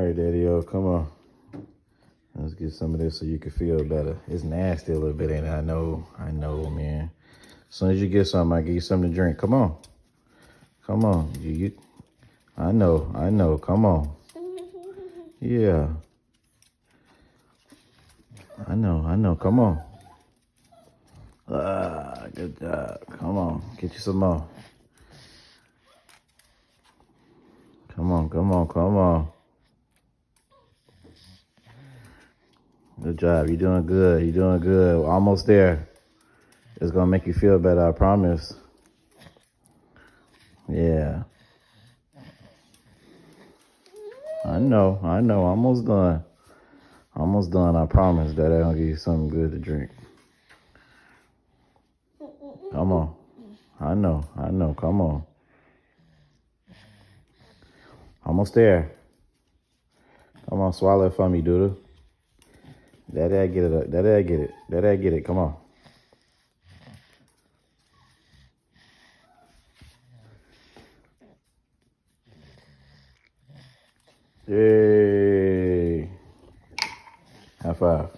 right, Daddy-O, come on. Let's get some of this so you can feel better. It's nasty a little bit, ain't it? I know, man. As soon as you get something, I give you something to drink. Come on. Come on. I know. Come on. Yeah. I know. Come on. Good job. Come on. Get you some more. Come on. Good job. You're doing good. Almost there. It's going to make you feel better, I promise. Yeah. I know. Almost done, I promise. That I'm going to give you something good to drink. Come on. I know. Come on. Almost there. Come on, swallow it for me, Doodle. Daddy, I get it. Daddy, I get it. Come on. Yay. High five.